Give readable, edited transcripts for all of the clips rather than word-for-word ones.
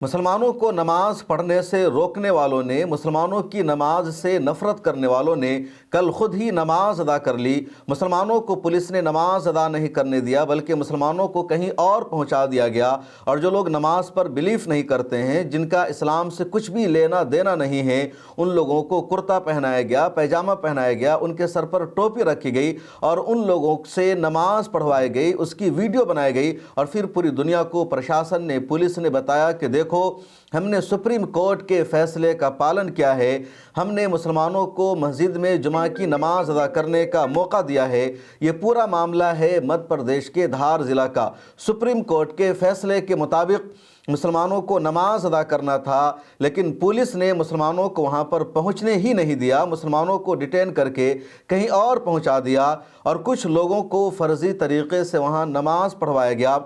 मुसलमानों को नमाज पढ़ने से रोकने वालों ने, मुसलमानों की नमाज से नफ़रत करने वालों ने कल खुद ही नमाज अदा कर ली। मुसलमानों को पुलिस ने नमाज अदा नहीं करने दिया, बल्कि मुसलमानों को कहीं और पहुंचा दिया गया। और जो लोग नमाज पर बिलीफ नहीं करते हैं, जिनका इस्लाम से कुछ भी लेना देना नहीं है, उन लोगों को कुर्ता पहनाया गया, पैजामा पहनाया गया, उनके सर पर टोपी रखी गई और उन लोगों से नमाज पढ़वाई गई, उसकी वीडियो बनाई गई। और फिर पूरी दुनिया को प्रशासन ने, पुलिस ने बताया कि देखो, हमने सुप्रीम कोर्ट के फैसले का पालन किया है, हमने मुसलमानों को मस्जिद में जुमा की नमाज अदा करने का मौका दिया है। ये पूरा मामला है मध्य प्रदेश के धार ज़िला का। सुप्रीम कोर्ट के फैसले के मुताबिक मुसलमानों को नमाज अदा करना था, लेकिन पुलिस ने मुसलमानों को वहाँ पर पहुँचने ही नहीं दिया, मुसलमानों को डिटेन करके कहीं और पहुँचा दिया और कुछ लोगों को फ़र्ज़ी तरीक़े से वहाँ नमाज पढ़वाया गया।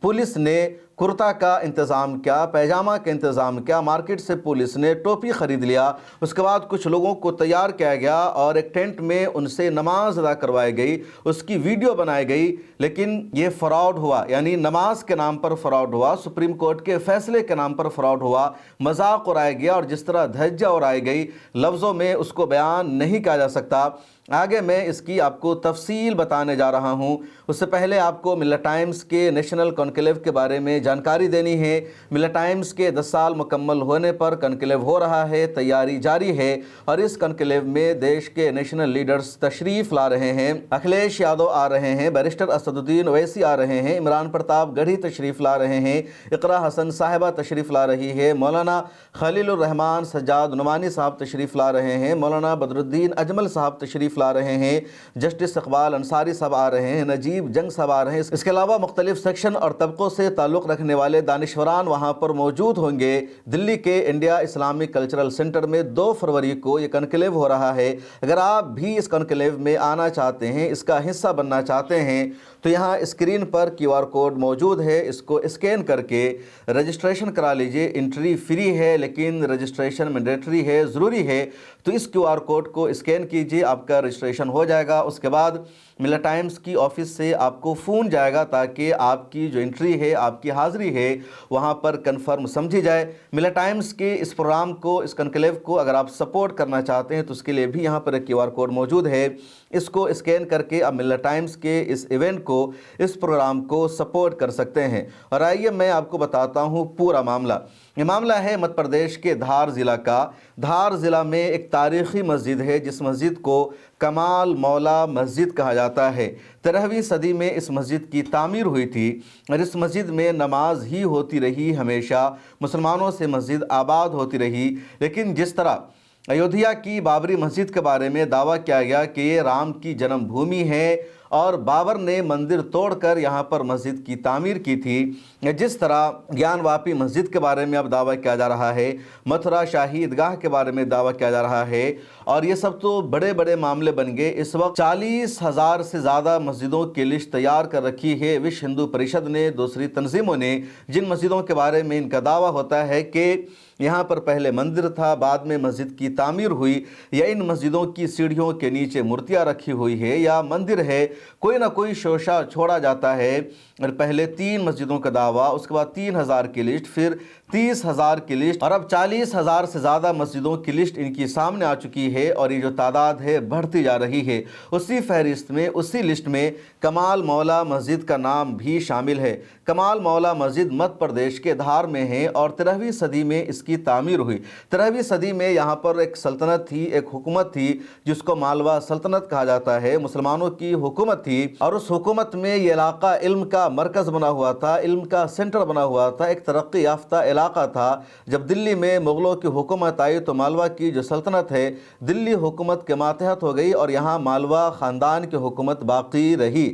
पुलिस ने कुर्ता का इंतज़ाम किया, पैजामा का इंतज़ाम किया, मार्केट से पुलिस ने टोपी ख़रीद लिया। उसके बाद कुछ लोगों को तैयार किया गया और एक टेंट में उनसे नमाज अदा करवाई गई, उसकी वीडियो बनाई गई। लेकिन ये फ़्रॉड हुआ, यानी नमाज के नाम पर फ़्रॉड हुआ, सुप्रीम कोर्ट के फ़ैसले के नाम पर फ़्रॉड हुआ, मजाक उड़ाया गया और जिस तरह धज्जियाँ उड़ाई गई, लफ्ज़ों में उसको बयान नहीं किया जा सकता। आगे मैं इसकी आपको तफसील बताने जा रहा हूँ। उससे पहले आपको मिल्लत टाइम्स के नेशनल कॉन्क्लेव के बारे में जानकारी देनी है। मिल्लत टाइम्स के 10 साल मुकम्मल होने पर कॉन्क्लेव हो रहा है, तैयारी जारी है और इस कॉन्क्लेव में देश के नेशनल लीडर्स तशरीफ़ ला रहे हैं। अखिलेश यादव आ रहे हैं, बैरिस्टर असदुद्दीन ओवैसी आ रहे हैं, इमरान प्रताप गढ़ी तशरीफ़ ला रहे हैं, इकरा हसन साहिबा तशरीफ़ ला रही है, मौलाना खलीलुर रहमान सज्जाद नुमानी साहब तशरीफ़ ला रहे हैं, मौलाना बदरुद्दीन अजमल साहब तशरीफ़ ला रहे हैं, जस्टिस इकबाल अंसारी साहब आ रहे हैं, नजीब जंग साहब आ रहे हैं। इसके अलावा मुख्तलिफ सेक्शन और तबकों से ताल्लुक़ रखने वाले दानिशवरान वहाँ पर मौजूद होंगे। दिल्ली के इंडिया इस्लामिक कल्चरल सेंटर में 2 फरवरी को ये कॉन्क्लेव हो रहा है। अगर आप भी इस कॉन्क्लेव में आना चाहते हैं, इसका हिस्सा बनना चाहते हैं, तो यहाँ स्क्रीन पर QR कोड मौजूद है, इसको स्कैन करके रजिस्ट्रेशन करा लीजिए। एंट्री फ्री है, लेकिन रजिस्ट्रेशन मैंडेटरी है, ज़रूरी है। तो इस QR कोड को स्कैन कीजिए, आपका रजिस्ट्रेशन हो जाएगा। उसके बाद मिल्लत टाइम्स की ऑफ़िस से आपको फ़ोन जाएगा ताकि आपकी जो एंट्री है, आपकी हाज़िरी है, वहाँ पर कन्फर्म समझी जाए। मिल्लत टाइम्स के इस प्रोग्राम को, इस कॉन्क्लेव को अगर आप सपोर्ट करना चाहते हैं तो उसके लिए भी यहाँ पर एक QR कोड मौजूद है। इसको स्कैन करके आप मिल्लत टाइम्स के इस इवेंट को, इस प्रोग्राम को सपोर्ट कर सकते हैं। और आइए मैं आपको बताता हूँ पूरा मामला। ये मामला है मध्य प्रदेश के धार ज़िला का। धार ज़िला में एक तारीख़ी मस्जिद है, जिस मस्जिद को कमाल मौला मस्जिद कहा जाता है। 13वीं सदी में इस मस्जिद की तामीर हुई थी और इस मस्जिद में नमाज ही होती रही, हमेशा मुसलमानों से मस्जिद आबाद होती रही। लेकिन जिस तरह अयोध्या की बाबरी मस्जिद के बारे में दावा किया गया कि ये राम की जन्मभूमि है और बाबर ने मंदिर तोड़कर यहाँ पर मस्जिद की तामीर की थी, जिस तरह ज्ञानवापी मस्जिद के बारे में अब दावा किया जा रहा है, मथुरा शाही ईदगाह के बारे में दावा किया जा रहा है, और ये सब तो बड़े बड़े मामले बन गए। इस वक्त 40,000 से ज़्यादा मस्जिदों की लिस्ट तैयार कर रखी है विश्व हिंदू परिषद ने, दूसरी तंजीमों ने, जिन मस्जिदों के बारे में इनका दावा होता है कि यहाँ पर पहले मंदिर था, बाद में मस्जिद की तामीर हुई, या इन मस्जिदों की सीढ़ियों के नीचे मूर्तियाँ रखी हुई है, या मंदिर है, कोई ना कोई शोशा छोड़ा जाता है। और पहले 3 मस्जिदों का दावा, उसके बाद 3,000 की लिस्ट, फिर 30,000 की लिस्ट, और अब 40,000 से ज़्यादा मस्जिदों की लिस्ट इनकी सामने आ चुकी है। और ये जो तादाद है बढ़ती जा रही है। उसी फहरिस्त में, उसी लिस्ट में कमाल मौला मस्जिद का नाम भी शामिल है। कमाल मौला मस्जिद मध्य प्रदेश के धार में है और 13वीं सदी में इसकी तामीर हुई। 13वीं सदी में यहाँ पर एक सल्तनत थी, एक हुकूमत थी, जिसको मालवा सल्तनत कहा जाता है। मुसलमानों की हुकूमत थी और उस हुकूमत में ये इलाका इल्म का मरकज़ बना हुआ था, इल्म का सेंटर बना हुआ था, एक तरक्की याफ्ता इलाका था। जब दिल्ली में मुग़लों की हुकूमत आई तो मालवा की जो सल्तनत है, दिल्ली हुकूमत के मातहत हो गई और यहाँ मालवा ख़ानदान की हुकूमत बाकी रही।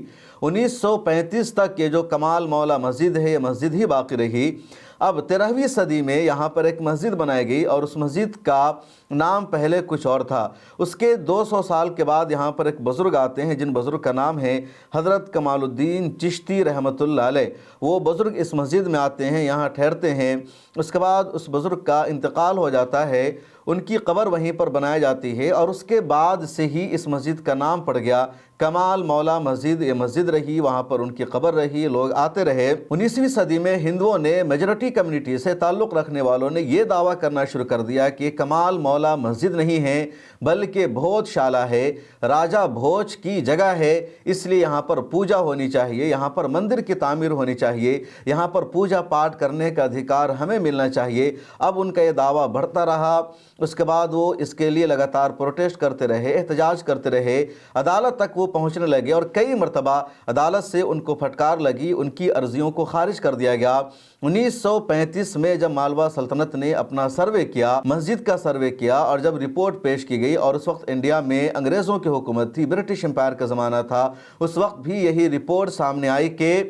1935 तक ये जो कमाल मौला मस्जिद है, ये मस्जिद ही बाकी रही। अब 13वीं सदी में यहाँ पर एक मस्जिद बनाई गई और उस मस्जिद का नाम पहले कुछ और था। उसके 200 साल के बाद यहाँ पर एक बुज़ुर्ग आते हैं, जिन बुज़ुर्ग का नाम है हज़रत कमालुद्दीन चिश्ती रहमतुल्लाह अलैह। वो बुज़ुर्ग इस मस्जिद में आते हैं, यहाँ ठहरते हैं। उसके बाद उस बुज़ुर्ग का इंतकाल हो जाता है। ان کی قبر وہیں پر بنائی جاتی ہے اور اس کے بعد سے ہی اس مسجد کا نام پڑ گیا کمال مولا مسجد۔ یہ مسجد رہی، وہاں پر ان کی قبر رہی، لوگ آتے رہے۔ 19ویں صدی میں ہندوؤں نے میجورٹی کمیونٹی سے تعلق رکھنے والوں نے یہ دعویٰ کرنا شروع کر دیا کہ کمال مولا مسجد نہیں ہے بلکہ بھوج شالہ ہے، راجہ بھوج کی جگہ ہے، اس لیے یہاں پر پوجا ہونی چاہیے، یہاں پر مندر کی تعمیر ہونی چاہیے، یہاں پر پوجا پاٹ کرنے کا ادھیکار ہمیں ملنا چاہیے۔ اب ان کا یہ دعویٰ بڑھتا رہا، اس کے بعد وہ اس کے لیے لگاتار پروٹیسٹ کرتے رہے، احتجاج کرتے رہے، عدالت تک وہ پہنچنے لگے اور کئی مرتبہ عدالت سے ان کو پھٹکار لگی، ان کی عرضیوں کو خارج کر دیا گیا۔ 1935 میں جب مالوا سلطنت نے اپنا سروے کیا، مسجد کا سروے کیا، اور جب رپورٹ پیش کی گئی، اور اس وقت انڈیا میں انگریزوں کی حکومت تھی، برٹش امپائر کا زمانہ تھا، اس وقت بھی یہی رپورٹ سامنے آئی کہ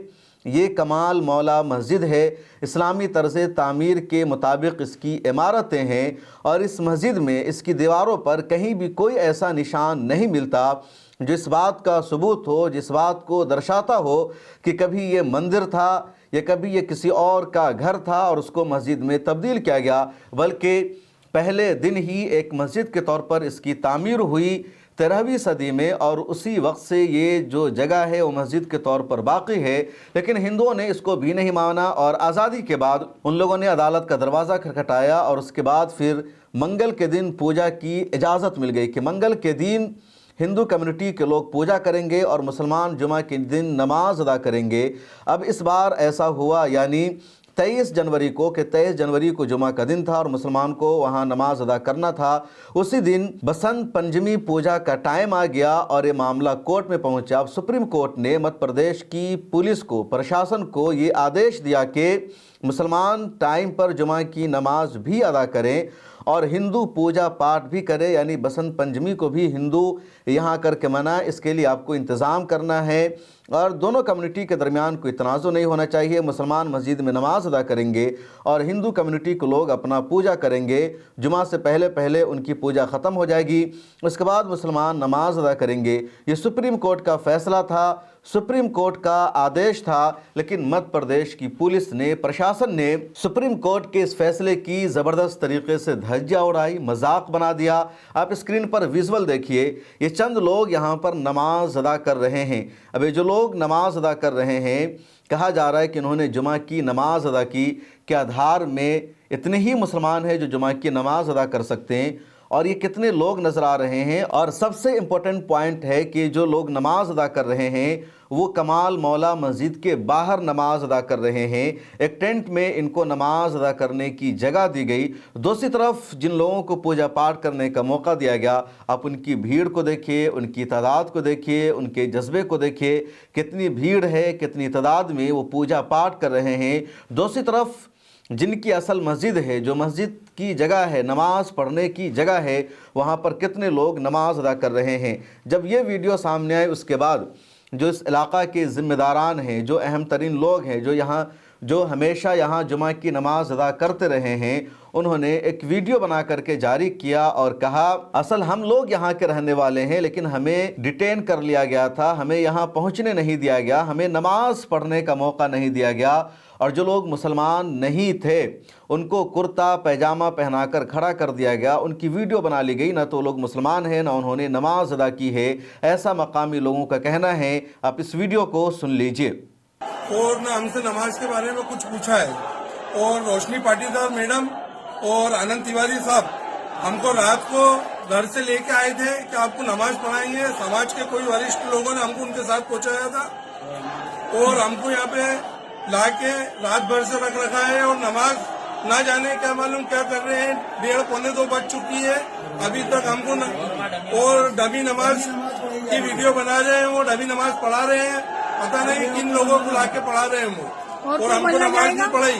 یہ کمال مولا مسجد ہے، اسلامی طرز تعمیر کے مطابق اس کی عمارتیں ہیں، اور اس مسجد میں اس کی دیواروں پر کہیں بھی کوئی ایسا نشان نہیں ملتا جو اس بات کا ثبوت ہو، جس بات کو درشاتا ہو کہ کبھی یہ مندر تھا یا کبھی یہ کسی اور کا گھر تھا اور اس کو مسجد میں تبدیل کیا گیا، بلکہ پہلے دن ہی ایک مسجد کے طور پر اس کی تعمیر ہوئی 13ویں صدی میں، اور اسی وقت سے یہ جو جگہ ہے وہ مسجد کے طور پر باقی ہے۔ لیکن ہندوؤں نے اس کو بھی نہیں مانا، اور آزادی کے بعد ان لوگوں نے عدالت کا دروازہ کھٹکھٹایا، اور اس کے بعد پھر منگل کے دن پوجا کی اجازت مل گئی کہ منگل کے دن ہندو کمیونٹی کے لوگ پوجا کریں گے اور مسلمان جمعہ کے دن نماز ادا کریں گے۔ اب اس بار ایسا ہوا، یعنی 23 جنوری کو، کہ 23 جنوری کو جمعہ کا دن تھا اور مسلمان کو وہاں نماز ادا کرنا تھا۔ اسی دن بسنت پنجمی پوجا کا ٹائم آ گیا اور یہ معاملہ کورٹ میں پہنچا۔ اب سپریم کورٹ نے مدھیہ پردیش کی پولیس کو، پرشاسن کو یہ آدیش دیا کہ مسلمان ٹائم پر جمعہ کی نماز بھی ادا کریں اور ہندو پوجا پاٹ بھی کرے، یعنی بسنت پنجمی کو بھی ہندو یہاں کر کے منائے، اس کے لیے آپ کو انتظام کرنا ہے، اور دونوں کمیونٹی کے درمیان کوئی تنازع نہیں ہونا چاہیے۔ مسلمان مسجد میں نماز ادا کریں گے اور ہندو کمیونٹی کے لوگ اپنا پوجا کریں گے، جمعہ سے پہلے ان کی پوجا ختم ہو جائے گی، اس کے بعد مسلمان نماز ادا کریں گے۔ یہ سپریم کورٹ کا فیصلہ تھا، سپریم کورٹ کا آدیش تھا، لیکن مدھیہ پردیش کی پولیس نے، پرشاسن نے سپریم کورٹ کے اس فیصلے کی زبردست طریقے سے دھجیاں اڑائی، مذاق بنا دیا۔ آپ اسکرین پر ویژول دیکھیے، یہ چند لوگ یہاں پر نماز ادا کر رہے ہیں۔ اب یہ جو لوگ نماز ادا کر رہے ہیں، کہا جا رہا ہے کہ انہوں نے جمعہ کی نماز ادا کی، کیا دھار میں اتنے ہی مسلمان ہیں جو جمعہ کی نماز ادا کر سکتے ہیں؟ اور یہ کتنے لوگ نظر آ رہے ہیں؟ اور سب سے امپورٹنٹ پوائنٹ ہے کہ جو لوگ نماز ادا کر رہے ہیں وہ کمال مولا مسجد کے باہر نماز ادا کر رہے ہیں، ایک ٹینٹ میں ان کو نماز ادا کرنے کی جگہ دی گئی۔ دوسری طرف جن لوگوں کو پوجا پاٹ کرنے کا موقع دیا گیا، آپ ان کی بھیڑ کو دیکھیے، ان کی تعداد کو دیکھیے، ان کے جذبے کو دیکھیے، کتنی بھیڑ ہے، کتنی تعداد میں وہ پوجا پاٹ کر رہے ہیں۔ دوسری طرف جن کی اصل مسجد ہے، جو مسجد کی جگہ ہے، نماز پڑھنے کی جگہ ہے، وہاں پر کتنے لوگ نماز ادا کر رہے ہیں۔ جب یہ ویڈیو سامنے آئے اس کے بعد جو اس علاقہ کے ذمہ داران ہیں، جو اہم ترین لوگ ہیں، جو ہمیشہ یہاں جمعہ کی نماز ادا کرتے رہے ہیں، انہوں نے ایک ویڈیو بنا کر کے جاری کیا اور کہا اصل ہم لوگ یہاں کے رہنے والے ہیں، لیکن ہمیں ڈیٹین کر لیا گیا تھا، ہمیں یہاں پہنچنے نہیں دیا گیا، ہمیں نماز پڑھنے کا موقع نہیں دیا گیا، اور جو لوگ مسلمان نہیں تھے ان کو کرتا پیجامہ پہنا کر کھڑا کر دیا گیا، ان کی ویڈیو بنا لی گئی، نہ تو لوگ مسلمان ہیں نہ انہوں نے نماز ادا کی ہے، ایسا مقامی لوگوں کا کہنا ہے۔ آپ اس ویڈیو کو سن لیجئے۔ اور نہ ہم سے نماز کے بارے میں کچھ پوچھا ہے، اور روشنی پاٹیدار میڈم اور آنند تیواری صاحب ہم کو رات کو گھر سے لے کے آئے تھے کہ آپ کو نماز پڑھائیں گے۔ سماج کے کوئی وریشٹ لوگوں نے ہم کو ان کے ساتھ پہنچایا تھا اور ہم کو یہاں پہ لا کے رات بھر سے رکھ رکھا ہے، اور نماز نہ جانے کیا معلوم کیا کر رہے ہیں۔ 1:30 پونے 2 بج چکی ہے ابھی تک ہم کو اور ڈمی نماز کی ویڈیو بنا رہے ہیں، وہ ڈمی نماز پڑھا رہے ہیں، پتہ نہیں کن لوگوں کو لا کے پڑھا رہے ہیں وہ، اور ہم کو نماز نہیں پڑھائی۔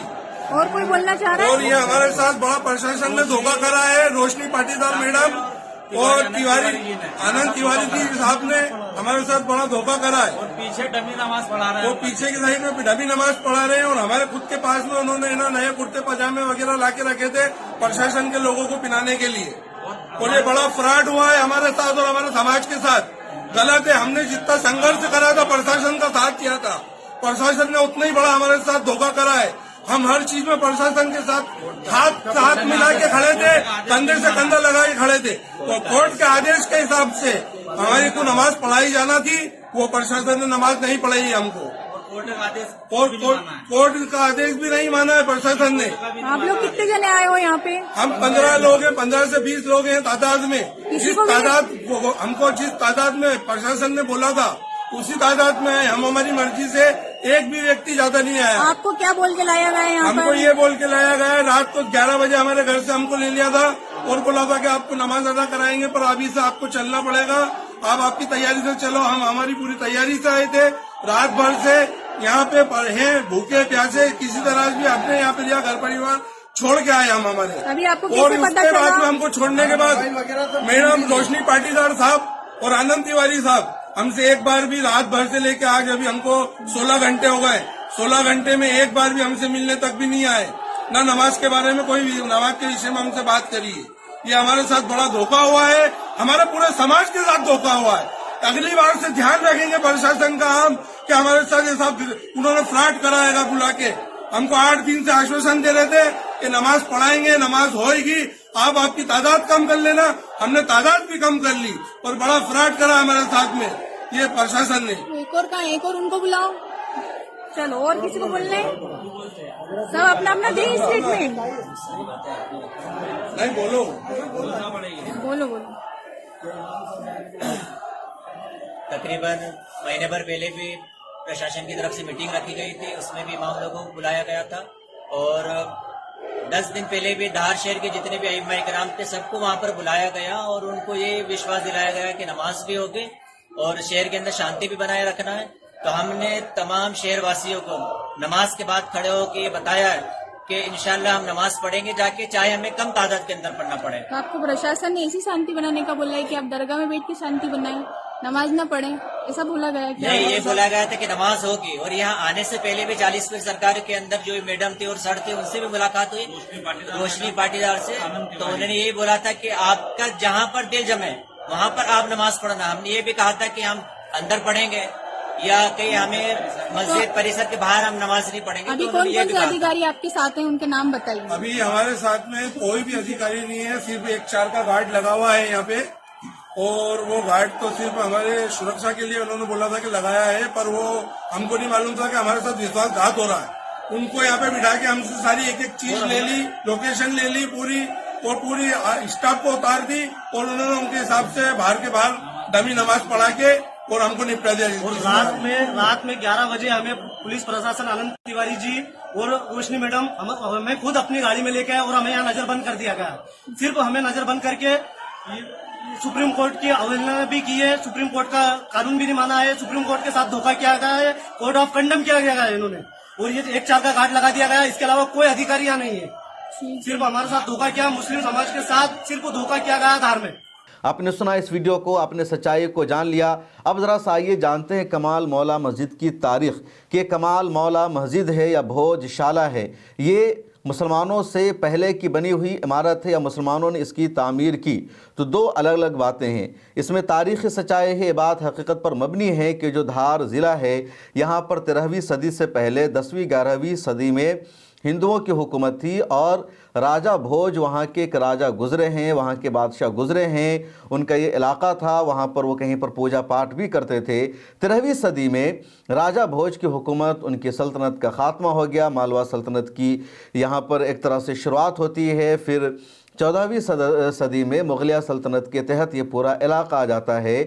اور کوئی بولنا چاہ رہا ہے؟ اور یہ ہمارے ساتھ بڑا پرشاسن نے دھوکہ کرا ہے۔ روشنی پاٹیدار میڈم اور تیواری آنند تیواری جی صاحب نے ہمارے ساتھ بڑا دھوکہ کرا ہے، اور پیچھے ڈمی نماز پڑھا رہے ہیں، وہ پیچھے کی سائڈ میں ڈمی نماز پڑھا رہے ہیں، اور ہمارے خود کے پاس میں انہوں نے نئے کرتے پاجامے وغیرہ لا کے رکھے تھے پرشاسن کے لوگوں کو پہنانے کے لیے، اور یہ بڑا فراڈ ہوا ہے ہمارے ساتھ اور ہمارے سماج کے ساتھ۔ غلط ہے، ہم نے جتنا سنگھرش کرا تھا، پرشاسن کا ساتھ کیا تھا، پرشاسن نے اتنا ہی بڑا ہمارے ساتھ دھوکہ کرا ہے۔ हम हर चीज में प्रशासन के साथ हाथ मिला के खड़े थे, कंधे से कंधा लगा के खड़े थे। तो कोर्ट के आदेश के हिसाब से हमारी को नमाज पढ़ाई जाना थी, वो प्रशासन ने नमाज नहीं पढ़ाई हमको। कोर्ट का आदेश भी नहीं माना है प्रशासन ने। आप लोग कितने जने आए हो यहाँ पे? हम 15 लोग हैं, 15 से 20 लोग हैं तादाद में। जिस तादाद हमको जिस तादाद में प्रशासन ने बोला था उसी तादाद में आए हम। हमारी मर्जी से एक भी व्यक्ति ज्यादा नहीं आया। आपको क्या बोल के लाया गया यहाँ हमको पर? ये बोल के लाया गया, रात को 11 बजे हमारे घर से हमको ले लिया था और बोला था कि आपको नमाज अदा कराएंगे, पर अभी से आपको चलना पड़ेगा, आप आपकी तैयारी से चलो। हम हमारी पूरी तैयारी से आए थे, रात भर से यहाँ पे पढ़े, भूखे प्यासे, किसी तरह भी अपने यहाँ पे लिया, घर परिवार छोड़ के आए हम हमारे। अभी आपको और कैसे पता उसके बाद में चला? हमको छोड़ने के बाद मैडम रोशनी पाटीदार साहब और आनंद तिवारी साहब हमसे एक बार भी रात भर से लेके आज अभी हमको 16 घंटे हो गए, 16 घंटे में एक बार भी हमसे मिलने तक भी नहीं आए, ना नमाज के बारे में कोई नमाज के विषय में हमसे बात करी है। ये हमारे साथ बड़ा धोखा हुआ है, हमारे पूरे समाज के साथ धोखा हुआ है। अगली बार से ध्यान रखेंगे प्रशासन का हम कि हमारे साथ ये सब उन्होंने फ्रॉड कराएगा बुला के। हमको 8 दिन से आश्वासन दे रहे थे कि नमाज पढ़ाएंगे, नमाज होएगी, आप आपकी तादाद कम कर लेना। हमने तादाद भी कम कर ली और बड़ा फ्रॉड करा हमारे साथ में ये प्रशासन ने। एक और उनको बुलाओ, चलो और किसी को बोलना है? सब अपना अपना दे स्टेटमेंट। नहीं बोलो बोलो। तकरीबन महीने भर पहले भी प्रशासन की तरफ से मीटिंग रखी गई थी, उसमें भी इमाम लोगों को बुलाया गया था। और 10 दिन पहले भी धार शहर के जितने भी अइम्मा इकराम थे सबको वहां पर बुलाया गया और उनको ये विश्वास दिलाया गया कि नमाज भी होगी और शहर के अंदर शांति भी बनाए रखना है। तो हमने तमाम शहर वासियों को नमाज के बाद खड़े होकर ये बताया है कि इंशाल्लाह हम नमाज पढ़ेंगे जाके, चाहे हमें कम तादाद के अंदर पढ़ना पड़े। तो आपको प्रशासन ने ऐसी शांति बनाने का बोला है कि आप दरगाह में बैठ के शांति बनाएं, नमाज न पढ़ें, ऐसा बोला गया है क्या? नहीं, ये बोला गया था कि नमाज होगी। और यहाँ आने से पहले भी 40 फीट सरकार के अंदर जो मैडम थी और सर थे उनसे भी मुलाकात हुई, रोशनी पाटीदार से। तो उन्होंने यही बोला था कि आपका जहाँ पर दिल जमे वहाँ पर आप नमाज पढ़ना। हमने ये भी कहा था कि हम अंदर पढ़ेंगे या कहीं हमें मस्जिद परिसर के बाहर हम नमाज नहीं पढ़ेंगे। अभी तो कौन ये कौन भी से कहा था। अधिकारी आपके साथ हैं, उनके नाम बताइए। अभी हमारे साथ में कोई भी अधिकारी नहीं है, सिर्फ 1-4 का गार्ड लगा हुआ है यहाँ पे। और वो गार्ड तो सिर्फ हमारे सुरक्षा के लिए उन्होंने बोला था कि लगाया है, पर वो हमको नहीं मालूम था कि हमारे साथ विश्वासघात हो रहा है। उनको यहाँ पे बिठा के हमसे सारी एक एक चीज ले ली, लोकेशन ले ली पूरी, और पूरी स्टाफ को उतार दी और उन्होंने उनके हिसाब से बाहर के बाहर डमी नमाज पढ़ा के और हमको निपटा दिया। और रात में 11 बजे हमें पुलिस प्रशासन आनंद तिवारी जी और रोशनी मैडम हमें खुद अपनी गाड़ी में लेके आए और हमें यहाँ नजरबंद कर दिया गया। सिर्फ हमें नजरबंद करके सुप्रीम कोर्ट की अवहेलना भी की है, सुप्रीम कोर्ट का कानून भी नहीं माना है, सुप्रीम कोर्ट के साथ धोखा किया गया है, कोर्ट ऑफ कंडम किया गया है इन्होंने। और ये 1-4 का गार्ड लगा दिया गया, इसके अलावा कोई अधिकारी यहाँ नहीं है। सिर्फ हमारे साथ धोखा किया, मुस्लिम समाज के साथ सिर्फ धोखा किया गया धार में। आपने सुना इस वीडियो को, आपने सच्चाई को जान लिया। अब ज़रा सा आइए जानते हैं कमाल मौला मस्जिद की तारीख़ कि कमाल मौला मस्जिद है या भोजशाला है। ये मुसलमानों से पहले की बनी हुई इमारत है या मुसलमानों ने इसकी तामीर की, तो दो अलग अलग बातें हैं। इसमें तारीख़ सच्चाई है, ये बात हकीकत पर मबनी है कि जो धार ज़िला है यहाँ पर 13वीं सदी से पहले 10वीं 11वीं सदी में हिंदुओं की हुकूमत थी और राजा भोज वहाँ के एक राजा गुज़रे हैं, वहाँ के बादशाह गुज़रे हैं, उनका ये इलाक़ा था, वहाँ पर वो कहीं पर पूजा पाठ भी करते थे। 13वीं सदी में राजा भोज की हुकूमत, उनकी सल्तनत का ख़ात्मा हो गया, मालवा सल्तनत की यहाँ पर एक तरह से शुरुआत होती है। फिर 14वीं सदी में मुग़लिया सल्तनत के तहत ये पूरा इलाक़ा आ जाता है।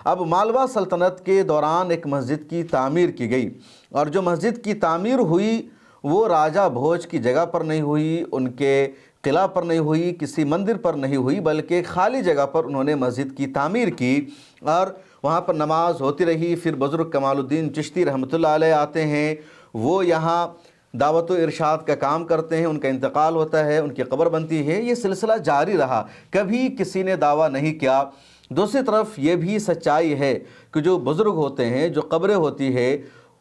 अब मालवा सल्तनत के दौरान एक मस्जिद की तामीर की गई और जो मस्जिद की तामीर हुई वो राजा भोज की जगह पर नहीं हुई, उनके किला पर नहीं हुई, किसी मंदिर पर नहीं हुई, बल्कि खाली जगह पर उन्होंने मस्जिद की तामीर की और वहाँ पर नमाज होती रही। फिर बुज़ुर्ग कमालुद्दीन चिश्ती रहमतुल्लाह अलैह आते हैं, वो यहाँ दावत व इरशाद का काम करते हैं, उनका इंतकाल होता है, उनकी कब्र बनती है। ये सिलसिला जारी रहा, कभी किसी ने दावा नहीं किया। दूसरी तरफ ये भी सच्चाई है कि जो बुज़ुर्ग होते हैं, जो कब्रें होती है,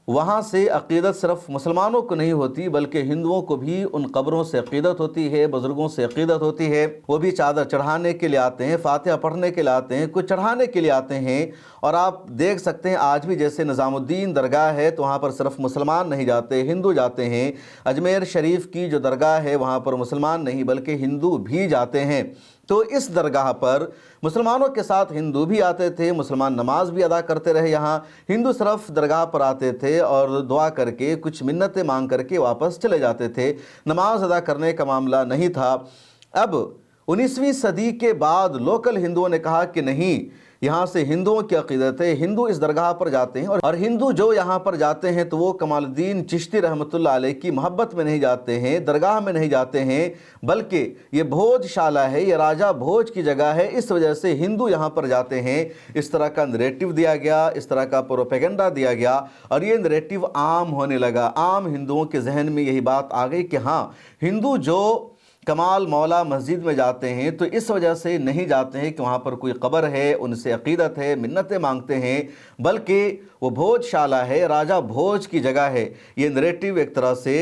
वहाँ से अक़ीदत सिर्फ मुसलमानों को नहीं होती बल्कि हिंदुओं को भी उन कब्रों से अक़ीदत होती है, बुज़ुर्गों से अक़ीदत होती है। वो भी चादर चढ़ाने के लिए आते हैं, फातिहा पढ़ने के लिए आते हैं, कुछ चढ़ाने के लिए आते हैं। और आप देख सकते हैं आज भी जैसे निज़ामुद्दीन दरगाह है तो वहाँ पर सिर्फ मुसलमान नहीं जाते, हिंदू जाते हैं। अजमेर शरीफ की जो दरगाह है वहाँ पर मुसलमान नहीं बल्कि हिंदू भी जाते हैं। तो इस दरगाह पर मुसलमानों के साथ हिंदू भी आते थे, मुसलमान नमाज भी अदा करते रहे। यहाँ हिंदू सिर्फ दरगाह पर आते थे और दुआ करके कुछ मिन्नतें मांग करके वापस चले जाते थे, नमाज अदा करने का मामला नहीं था। अब 19वीं सदी के बाद लोकल हिंदुओं ने कहा कि नहीं, यहाँ से हिंदुओं की अक़ीदत है, हिंदू इस दरगाह पर जाते हैं और हिंदू जो यहाँ पर जाते हैं तो वो कमालुद्दीन चिश्ती रहमतुल्लाह अलैह की मोहब्बत में नहीं जाते हैं, दरगाह में नहीं जाते हैं, बल्कि ये भोजशाला है, ये राजा भोज की जगह है, इस वजह से हिंदू यहाँ पर जाते हैं। इस तरह का नरेटिव दिया गया, इस तरह का प्रोपेगेंडा दिया गया और ये नरेटिव आम होने लगा। आम हिंदुओं के जहन में यही बात आ गई कि हाँ, हिंदू जो कमाल मौला मस्जिद में जाते हैं तो इस वजह से नहीं जाते हैं कि वहाँ पर कोई कब्र है, उनसे अक़ीदत है, मिन्नतें मांगते हैं, बल्कि वो भोजशाला है, राजा भोज की जगह है। ये नरेटिव एक तरह से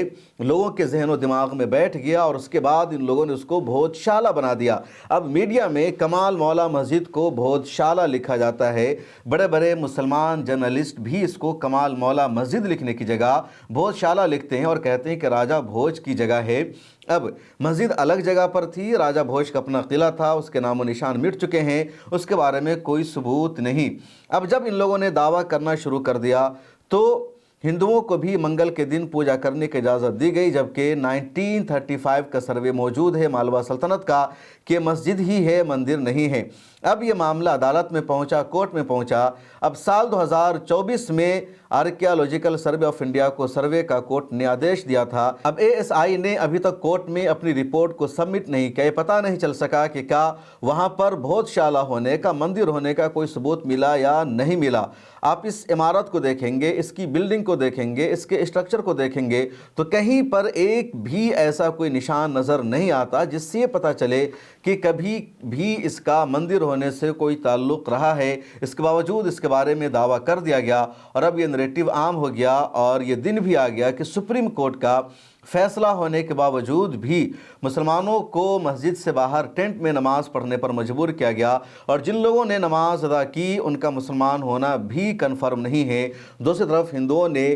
लोगों के जहन और दिमाग में बैठ गया और उसके बाद इन लोगों ने उसको भोजशाला बना दिया। अब मीडिया में कमाल मौला मस्जिद को भोजशाला लिखा जाता है, बड़े बड़े मुसलमान जर्नलिस्ट भी इसको कमाल मौला मस्जिद लिखने की जगह भोजशाला लिखते हैं और कहते हैं कि राजा भोज की जगह है। अब मस्जिद अलग जगह पर थी, राजा भोज का अपना किला था, उसके नामो निशान मिट चुके हैं, उसके बारे में कोई सबूत नहीं। अब जब इन लोगों ने दावा करना शुरू कर दिया तो हिंदुओं को भी मंगल के दिन पूजा करने की इजाज़त दी गई, जबकि 1935 का सर्वे मौजूद है मालवा सल्तनत का कि मस्जिद ही है, मंदिर नहीं है। अब ये मामला अदालत में पहुंचा, कोर्ट में पहुंचा। अब साल 2024 में आर्कियोलॉजिकल सर्वे ऑफ इंडिया को सर्वे का कोर्ट ने आदेश दिया था। अब ASI ने अभी तक कोर्ट में अपनी रिपोर्ट को सबमिट नहीं किया। पता नहीं चल सका कि क्या वहाँ पर भोजशाला होने का, मंदिर होने का कोई सबूत मिला या नहीं मिला। आप इस इमारत को देखेंगे, इसकी बिल्डिंग को देखेंगे, इसके स्ट्रक्चर को देखेंगे तो कहीं पर एक भी ऐसा कोई निशान नज़र नहीं आता जिससे ये पता चले कि कभी भी इसका मंदिर होने से कोई ताल्लुक़ रहा है। इसके बावजूद इसके बारे में दावा कर दिया गया और अब ये नरेटिव आम हो गया और ये दिन भी आ गया कि सुप्रीम कोर्ट का फैसला होने के बावजूद भी मुसलमानों को मस्जिद से बाहर टेंट में नमाज़ पढ़ने पर मजबूर किया गया और जिन लोगों ने नमाज अदा की उनका मुसलमान होना भी कन्फर्म नहीं है। दूसरी तरफ हिंदुओं ने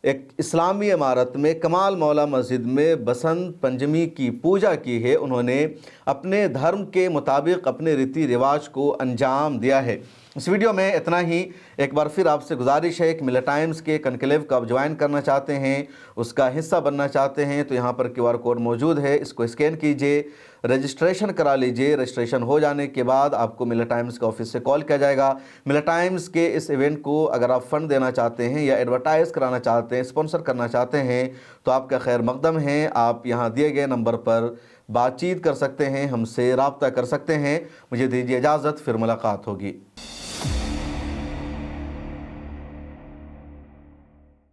एक इस्लामी इमारत में कमाल मौला मस्जिद में बसंत पंचमी की पूजा की है। उन्होंने अपने धर्म के मुताबिक अपने रीति रिवाज को अंजाम दिया है। इस वीडियो में इतना ही। एक बार फिर आपसे गुजारिश है कि मिलत टाइम्स के कनक्लेव को आप ज्वाइन करना चाहते हैं, उसका हिस्सा बनना चाहते हैं तो यहाँ पर QR कोड मौजूद है, इसको स्कैन कीजिए, रजिस्ट्रेशन करा लीजिए। रजिस्ट्रेशन हो जाने के बाद आपको मिलत टाइम्स के ऑफिस से कॉल किया जाएगा। मिलत टाइम्स के इस इवेंट को अगर आप फ़ंड देना चाहते हैं या एडवर्टाइज़ कराना चाहते हैं, स्पॉन्सर करना चाहते हैं तो आपका खैर मकदम है। आप यहाँ दिए गए नंबर पर बातचीत कर सकते हैं, हमसे राब्ता कर सकते हैं। मुझे दीजिए इजाज़त, फिर मुलाकात होगी।